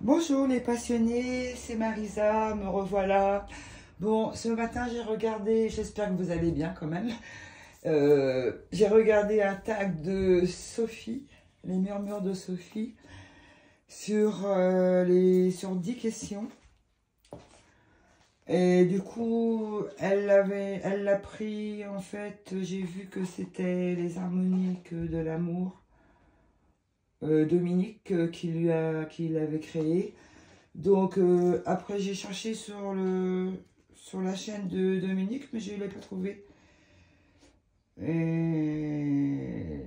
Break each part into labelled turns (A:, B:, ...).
A: Bonjour les passionnés, c'est Marisa, me revoilà. Bon, ce matin j'ai regardé, j'espère que vous allez bien quand même. J'ai regardé un tag de Sophie, les murmures de Sophie, sur 10 questions. Et du coup, elle l'a pris, en fait, j'ai vu que c'était les harmoniques de l'amour. Dominique qui l'avait créé. Donc après j'ai cherché sur la chaîne de Dominique, mais je ne l'ai pas trouvé. Et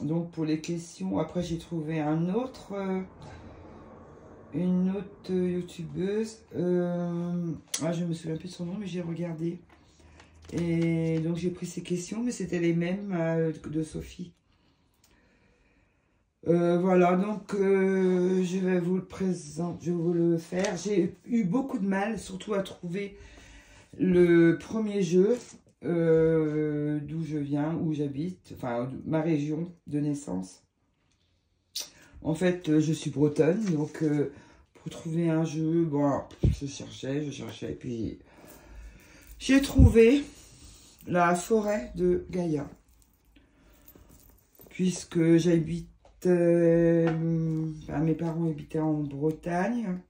A: donc pour les questions, après j'ai trouvé une autre youtubeuse. Je me souviens plus de son nom, mais j'ai regardé. Et donc j'ai pris ces questions, mais c'était les mêmes de Sophie. Voilà, donc je vais vous le présenter, je vais vous le faire. J'ai eu beaucoup de mal, surtout à trouver le premier jeu d'où je viens, où j'habite, enfin ma région de naissance. En fait, je suis bretonne, donc pour trouver un jeu, bon, je cherchais, et puis j'ai trouvé la forêt de Gaïa, puisque j'habite. Mes parents habitaient en Bretagne,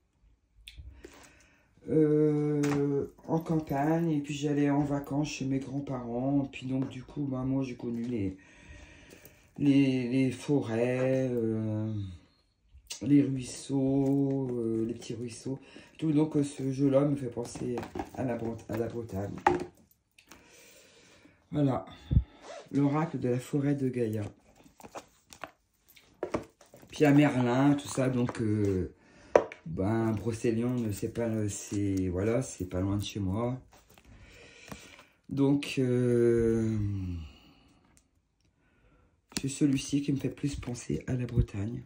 A: en campagne, et puis j'allais en vacances chez mes grands-parents. Et puis donc du coup, moi j'ai connu les forêts, les ruisseaux, les petits ruisseaux. Tout donc ce jeu-là me fait penser à la Bretagne. Voilà, l'oracle de la forêt de Gaïa. Puis à Merlin, tout ça, donc Brocéliande, c'est pas, voilà, c'est pas loin de chez moi. Donc c'est celui-ci qui me fait plus penser à la Bretagne.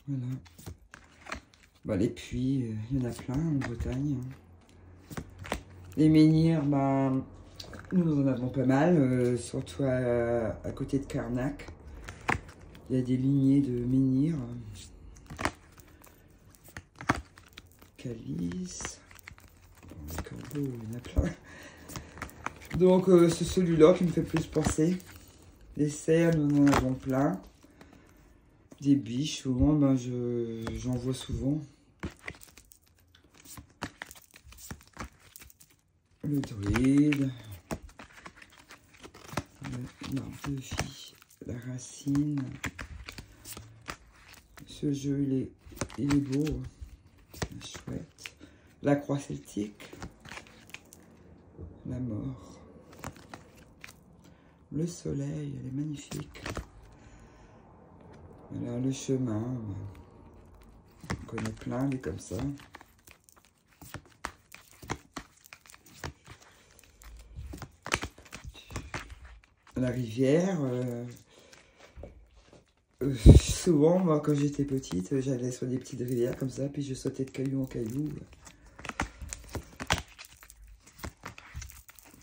A: Voilà. Les puits, il y en a plein en Bretagne. Les menhirs, nous en avons pas mal, surtout à côté de Carnac. Il y a des lignées de menhirs. Calice. Les corbeaux, il y en a plein. Donc c'est celui-là qui me fait plus penser. Les cerfs, nous en avons plein. Des biches, souvent, j'en vois souvent. Le druide. L'arbre de vie, la racine. Ce jeu, il est beau. C'est chouette. La croix celtique. La mort. Le soleil, elle est magnifique. Voilà, le chemin. On connaît plein, des comme ça. La rivière. Souvent, moi, quand j'étais petite, j'allais sur des petites rivières comme ça, puis je sautais de caillou en caillou.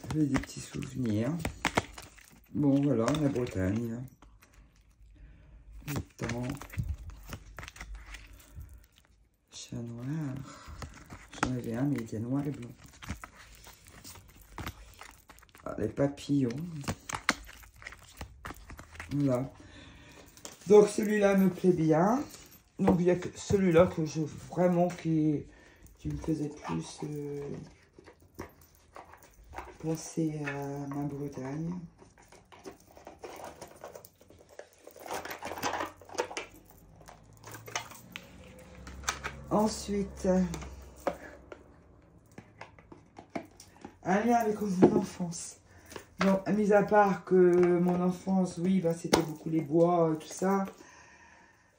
A: Ça fait des petits souvenirs. Bon, voilà, la Bretagne. Le temple. Chat noir. J'en avais un, mais il était noir et blanc. Ah, les papillons. Voilà. Donc celui-là me plaît bien. Donc il y a que celui-là que je vraiment qui me faisait plus penser à ma Bretagne. Ensuite, un lien avec mon enfance. Donc, mis à part que mon enfance, oui, c'était beaucoup les bois, tout ça.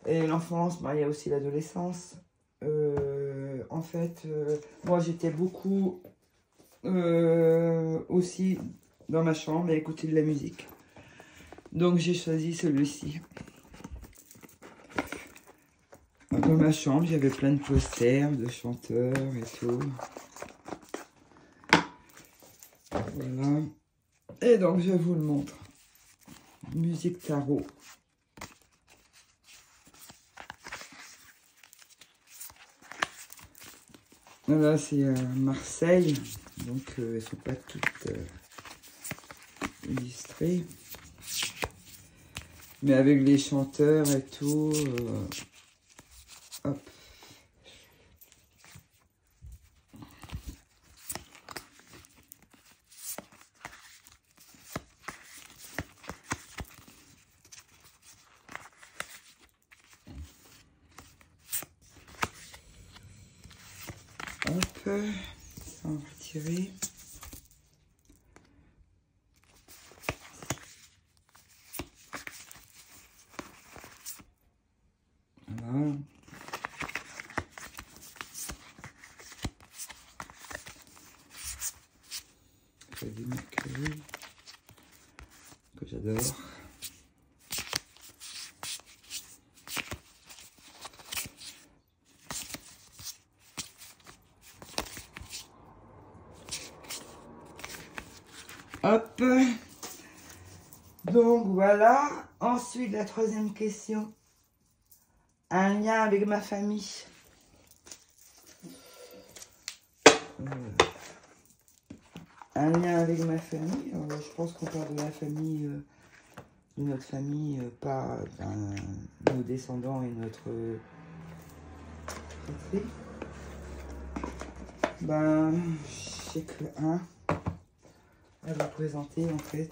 A: Et l'enfance, il y a aussi l'adolescence. En fait, moi, j'étais beaucoup aussi dans ma chambre à écouter de la musique. Donc, j'ai choisi celui-ci. Dans ma chambre, j'avais plein de posters de chanteurs et tout. Voilà. Et donc, je vous le montre. musique tarot. Là, c'est Marseille, donc elles ne sont pas toutes illustrées. Mais avec les chanteurs et tout, hop. Hop, ça on va retirer. Voilà. J'ai du Mercure que j'adore. Hop. Donc voilà. Ensuite, la troisième question. Un lien avec ma famille. Un lien avec ma famille. Je pense qu'on parle de la famille, de notre famille, pas nos descendants et notre fratrie. Ben, je sais que elle va présenter en fait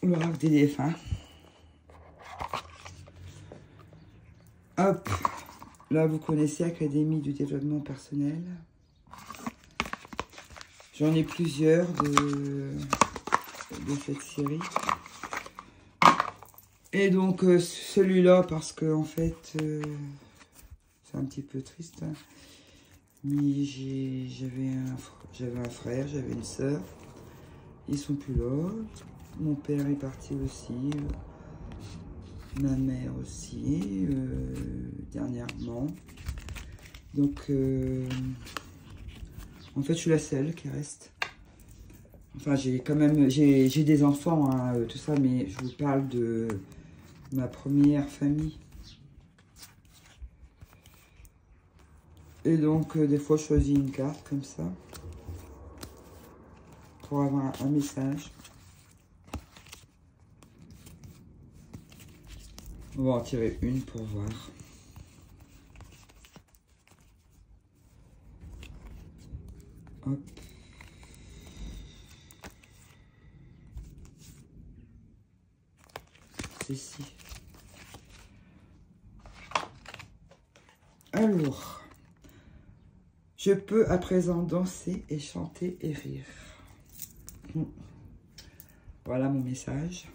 A: l'oracle des défunts. Hop, là vous connaissez Académie du développement personnel. J'en ai plusieurs de cette série. Et donc celui-là parce que en fait c'est un petit peu triste. Hein. Mais j'avais un frère, j'avais une sœur. Ils sont plus là. Mon père est parti aussi. Ma mère aussi, dernièrement. Donc, en fait, je suis la seule qui reste. Enfin, j'ai quand même, j'ai des enfants, hein, tout ça, mais je vous parle de ma première famille. Et donc, des fois, je choisis une carte comme ça pour avoir un message. On va en tirer une pour voir. Hop. Ceci. Alors, je peux à présent danser et chanter et rire. Voilà mon message.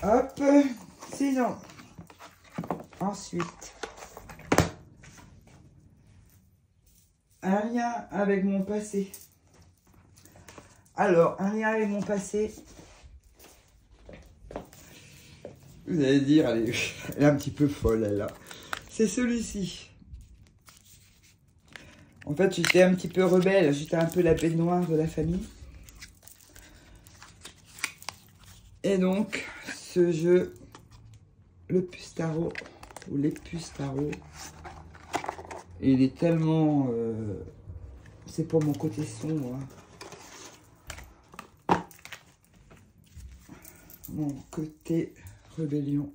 A: Hop, sinon, ensuite, un lien avec mon passé. Alors, un lien avec mon passé, vous allez dire, elle est un petit peu folle, elle, là. C'est celui-ci. En fait, j'étais un petit peu rebelle, j'étais un peu la bête noire de la famille. Et donc, ce jeu, le puce tarot, ou les puces tarot, il est tellement... c'est pour mon côté sombre. Mon côté rébellion.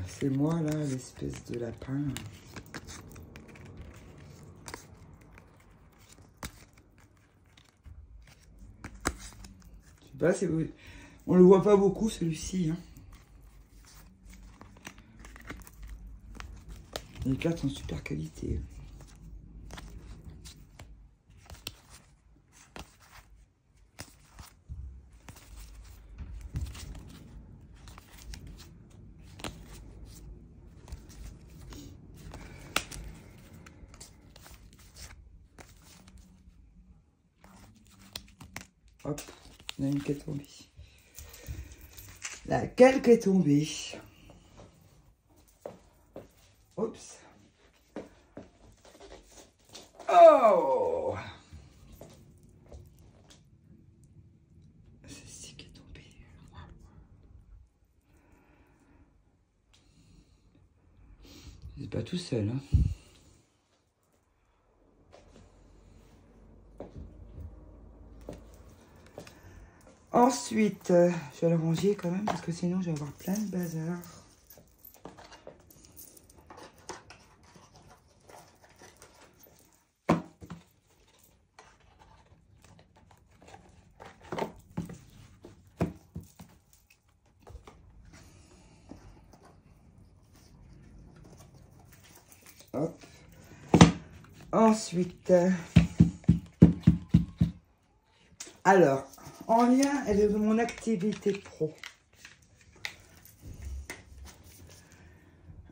A: C'est moi, là, l'espèce de lapin. Je sais pas si vous... On le voit pas beaucoup, celui-ci. Hein. Les cartes sont super qualité. Hop, il y en a une qui est tombée. Laquelle qui est tombée? Oups. Oh! Celle-ci qui est tombée. C'est pas tout seul, hein. Ensuite, je vais le ranger quand même parce que sinon je vais avoir plein de bazar. Hop. Ensuite, alors, en lien avec mon activité pro.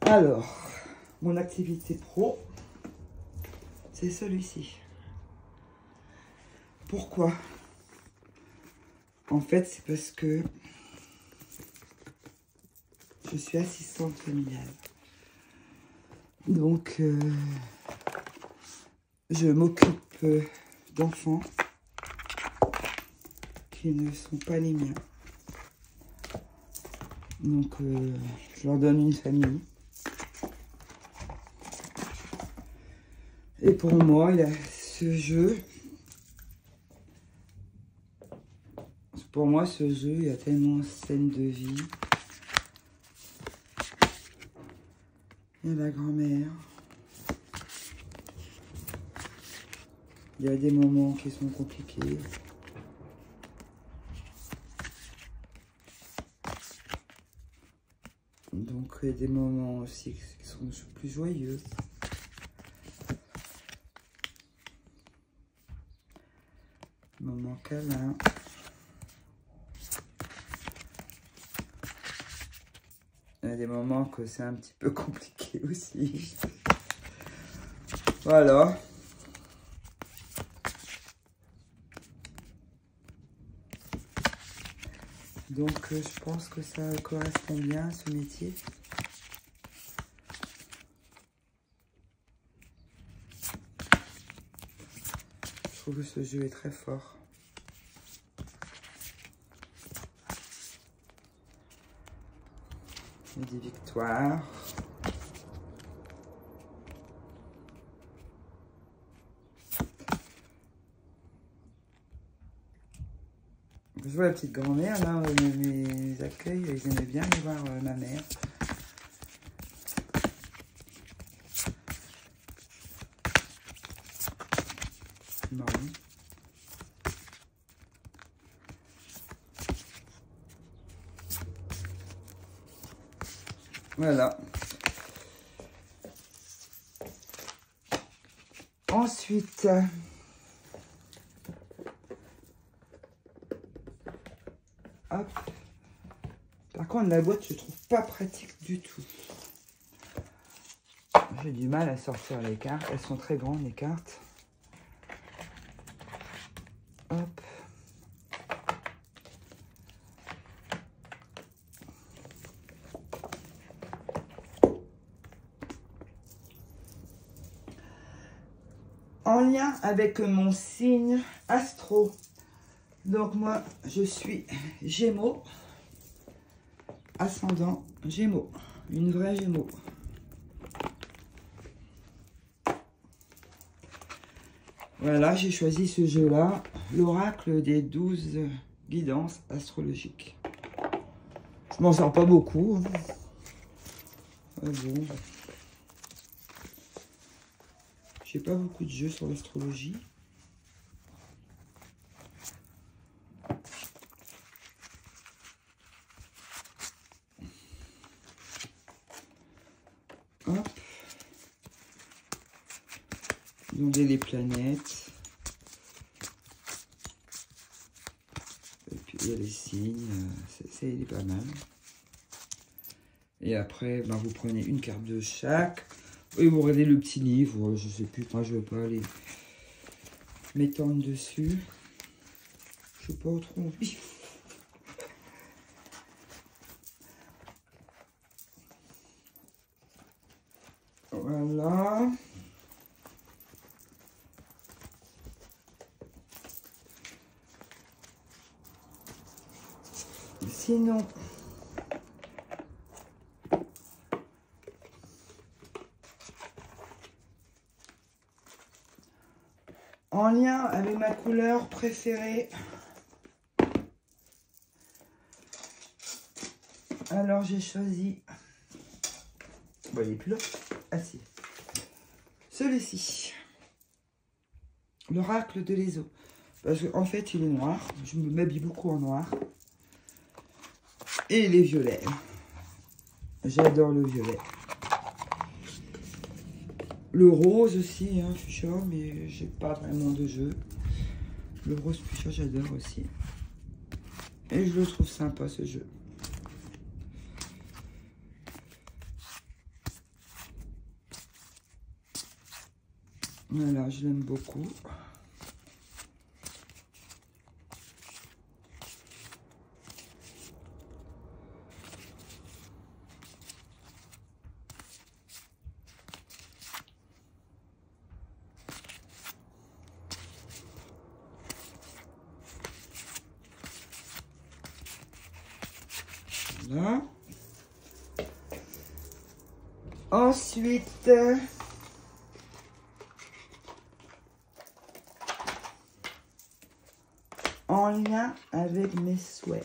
A: Alors, mon activité pro, c'est celui-ci. Pourquoi? En fait, c'est parce que je suis assistante familiale. Donc, je m'occupe d'enfants qui ne sont pas les miens. Donc, je leur donne une famille. Et pour moi, il y a ce jeu. Pour moi, ce jeu, il y a tellement de scènes de vie. Il y a la grand-mère. Il y a des moments qui sont compliqués. Donc, il y a des moments aussi qui sont plus joyeux. Moment câlin. Il y a des moments que c'est un petit peu compliqué aussi. Voilà. Donc, je pense que ça correspond bien à ce métier. Je trouve que ce jeu est très fort. Il y a des victoires. Je vois la petite grand-mère, là, mes accueils, ils aimaient bien aller voir ma mère. Marrant. Voilà. Ensuite, hop. Par contre, la boîte, je trouve pas pratique du tout. J'ai du mal à sortir les cartes. Elles sont très grandes, les cartes. Hop. En lien avec mon signe astro. Donc moi, je suis Gémeaux, ascendant Gémeaux, une vraie Gémeaux. Voilà, j'ai choisi ce jeu-là, l'oracle des 12 guidances astrologiques. Je m'en sers pas beaucoup. Ah bon. J'ai pas beaucoup de jeux sur l'astrologie. Hop. Donc les planètes. Et puis il y a les signes. C'est pas mal. Et après, ben, vous prenez une carte de chaque. Et vous regardez le petit livre. Je sais plus, moi je ne vais pas aller m'étendre dessus. Je n'ai pas trop envie. Voilà. Sinon, en lien avec ma couleur préférée, alors j'ai choisi, bon il n'est plus là, ah si, celui-ci, l'oracle de l'Eso, parce qu'en fait il est noir, je m'habille beaucoup en noir, et il est violet, j'adore le violet. Le rose aussi, hein, fuchsia, mais j'ai pas vraiment de jeu. Le rose fuchsia, j'adore aussi. Et je le trouve sympa, ce jeu. Voilà, je l'aime beaucoup. Voilà. Ensuite, en lien avec mes souhaits.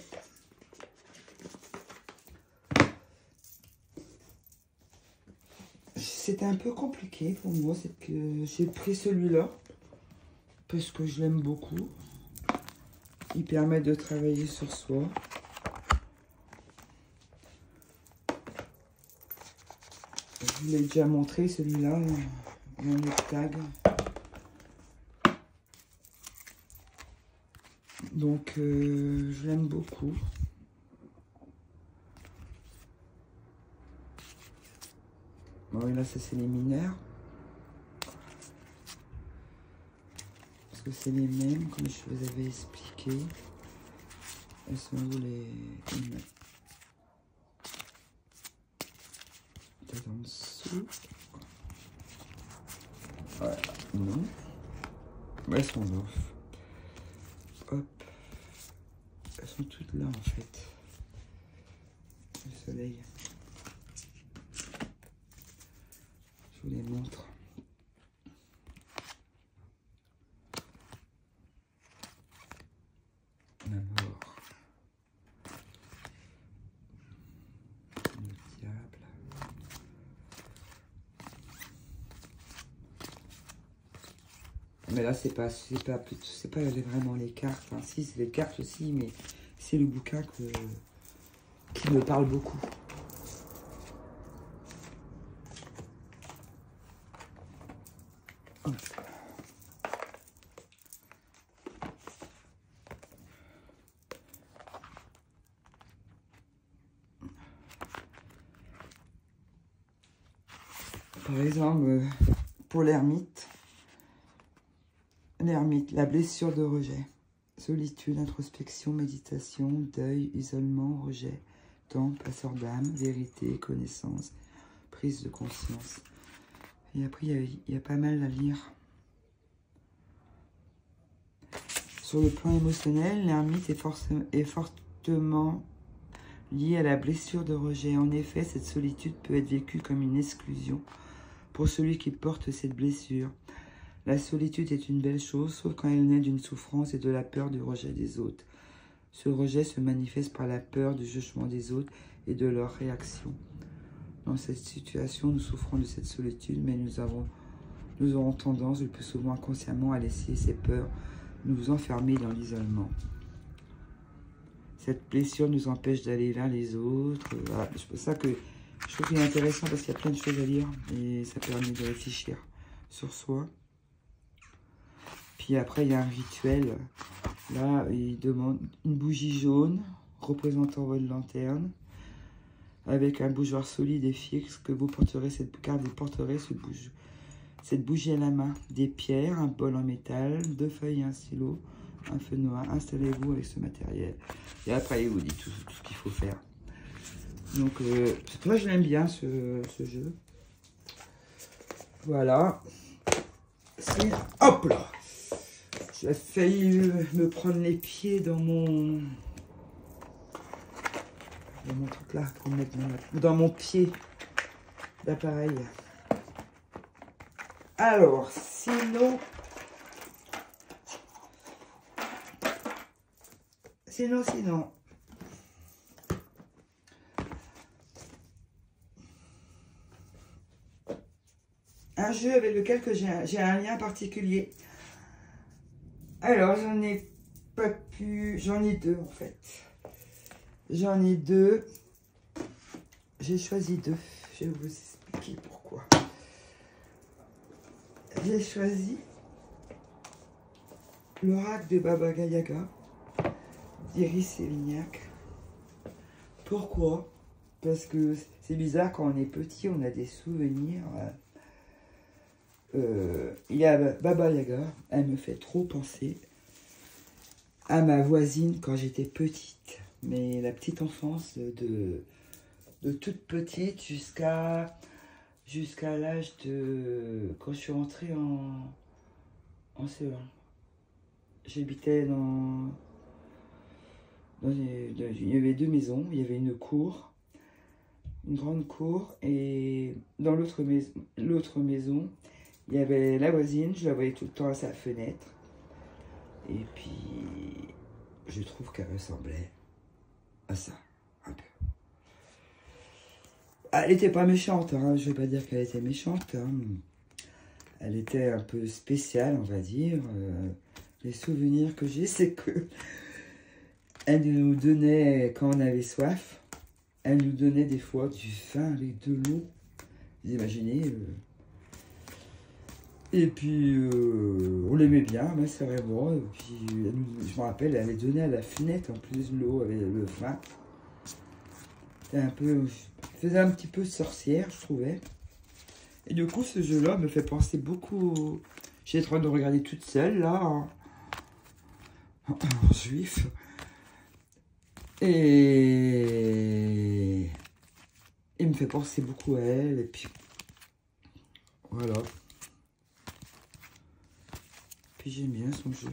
A: C'était un peu compliqué pour moi, c'est que j'ai pris celui-là parce que je l'aime beaucoup. Il permet de travailler sur soi. Je vous l'ai déjà montré, celui-là, mon tag. Donc, je l'aime beaucoup. Bon, et là, ça, c'est les mineurs. Parce que c'est les mêmes, comme je vous avais expliqué. Elles sont où les peut-être en dessous. Voilà, non. Elles sont là. Hop. Elles sont toutes là, en fait. Le soleil. Je vous les montre. D'abord, le diable. Mais là, c'est pas vraiment les cartes. Enfin, si, c'est les cartes aussi, mais c'est le bouquin qui me parle beaucoup. Hop. Par exemple, pour l'ermite, la blessure de rejet, solitude, introspection, méditation, deuil, isolement, rejet, temps, passeur d'âme, vérité, connaissance, prise de conscience. Et après, il y a pas mal à lire. Sur le plan émotionnel, l'ermite est fortement lié à la blessure de rejet. En effet, cette solitude peut être vécue comme une exclusion pour celui qui porte cette blessure. La solitude est une belle chose, sauf quand elle naît d'une souffrance et de la peur du rejet des autres. Ce rejet se manifeste par la peur du jugement des autres et de leur réaction. Dans cette situation, nous souffrons de cette solitude, mais nous aurons tendance, le plus souvent inconsciemment, à laisser ces peurs nous enfermer dans l'isolement. Cette blessure nous empêche d'aller vers les autres. Voilà. C'est pour ça que je trouve qu'il est intéressant, parce qu'il y a plein de choses à lire et ça permet de réfléchir sur soi. Puis après, il y a un rituel. Là, il demande une bougie jaune représentant votre lanterne, avec un bougeoir solide et fixe que vous porterez, car vous porterez cette bougie à la main. Des pierres, un bol en métal, 2 feuilles et un stylo, un feu noir. Installez-vous avec ce matériel. Et après, il vous dit tout ce qu'il faut faire. Donc, moi, je l'aime bien, ce jeu. Voilà. Hop là. J'ai failli me prendre les pieds dans mon truc là, pour mettre dans mon pied d'appareil. Alors, sinon, un jeu avec lequel que j'ai un lien particulier. Alors, j'en ai pas pu... J'en ai deux, en fait. J'en ai deux. J'ai choisi deux. Je vais vous expliquer pourquoi. J'ai choisi l'oracle de Baba Yaga d'Iris Sévignac. Pourquoi? Parce que c'est bizarre, quand on est petit, on a des souvenirs. Il y a Baba Yaga, elle me fait trop penser à ma voisine quand j'étais petite. Mais la petite enfance de toute petite jusqu'à l'âge de... Quand je suis rentrée en CE1. J'habitais il y avait deux maisons. Il y avait une cour, une grande cour, et dans l'autre maison, il y avait la voisine. Je la voyais tout le temps à sa fenêtre. Et puis, je trouve qu'elle ressemblait à ça, un peu. Elle n'était pas méchante, hein. Je ne vais pas dire qu'elle était méchante. Hein. Elle était un peu spéciale, on va dire. Les souvenirs que j'ai, c'est que elle nous donnait, quand on avait soif, elle nous donnait des fois du vin avec de l'eau. Vous imaginez Et puis, on l'aimait bien, mais c'est vraiment. Et puis, je me rappelle, elle avait donné à la fenêtre en plus de l'eau avec le vin. C'était un peu... faisait un petit peu sorcière, je trouvais. Et du coup, ce jeu-là me fait penser beaucoup... J'étais en train de regarder toute seule, là, en juif. Et... il me fait penser beaucoup à elle, et puis... voilà. Puis j'aime bien son jeu.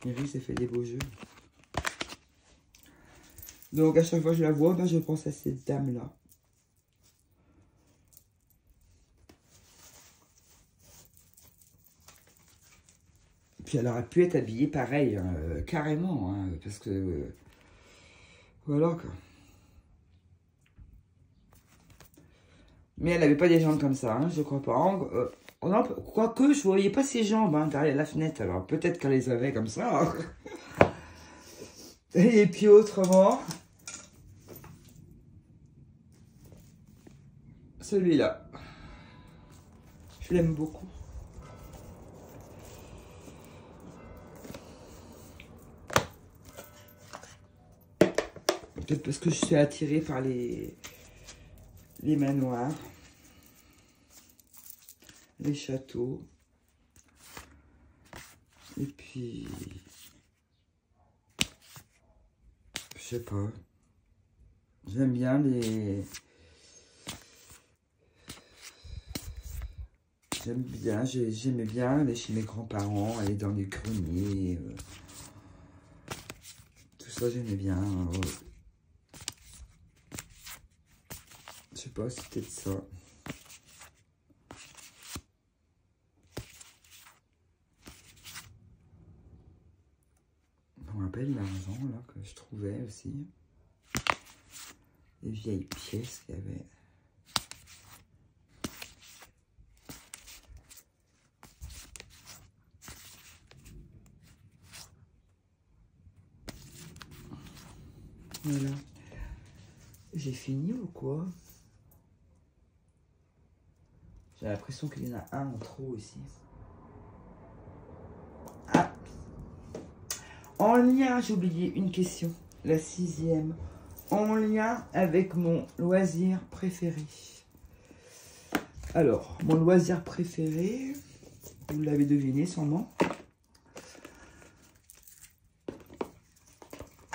A: Iris, elle fait des beaux jeux. Donc, à chaque fois que je la vois, ben, je pense à cette dame-là. Puis elle aurait pu être habillée pareil, hein, carrément, hein, parce que... voilà, quoi. Mais elle n'avait pas des jambes comme ça, hein, je crois pas. Quoique, je voyais pas ses jambes hein, derrière la fenêtre, alors peut-être qu'elle les avait comme ça. Hein. Et puis autrement... celui-là, je l'aime beaucoup. Peut-être parce que je suis attirée par les manoirs, les châteaux. Et puis, je sais pas, j'aime bien les... j'aimais bien aller chez mes grands-parents, aller dans les greniers. Tout ça, j'aimais bien. Je sais pas, c'est peut-être ça. Je me rappelle l'argent là que je trouvais aussi. Les vieilles pièces qu'il y avait. Voilà. J'ai fini ou quoi? J'ai l'impression qu'il y en a un en trop ici. Ah! En lien, j'ai oublié une question. La 6e. En lien avec mon loisir préféré. Alors, mon loisir préféré, vous l'avez deviné sûrement.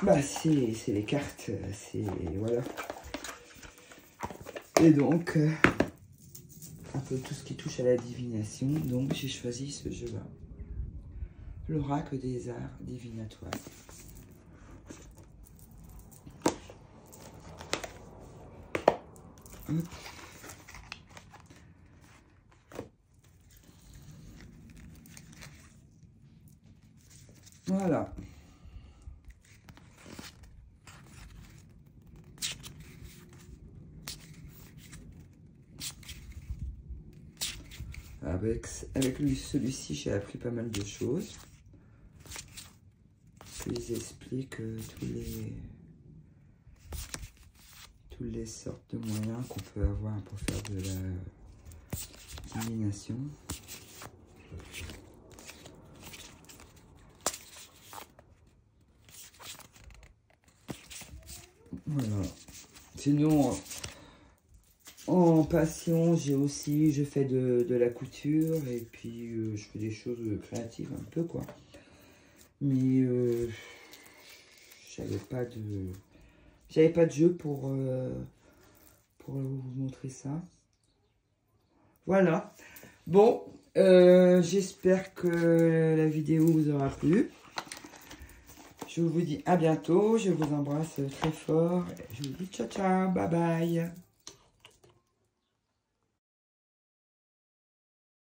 A: Bah, c'est les cartes, c'est... voilà. Et donc, un peu tout ce qui touche à la divination. Donc, j'ai choisi ce jeu-là. L'oracle des arts divinatoires. Hop. Voilà. Avec celui-ci, j'ai appris pas mal de choses. Ils expliquent toutes les sortes de moyens qu'on peut avoir pour faire de la divination. Voilà. Sinon, en passion, je fais de la couture et puis je fais des choses créatives un peu quoi. Mais j'avais pas de jeu pour vous montrer ça. Voilà. Bon, j'espère que la vidéo vous aura plu. Je vous dis à bientôt. Je vous embrasse très fort. Je vous dis ciao ciao, bye bye.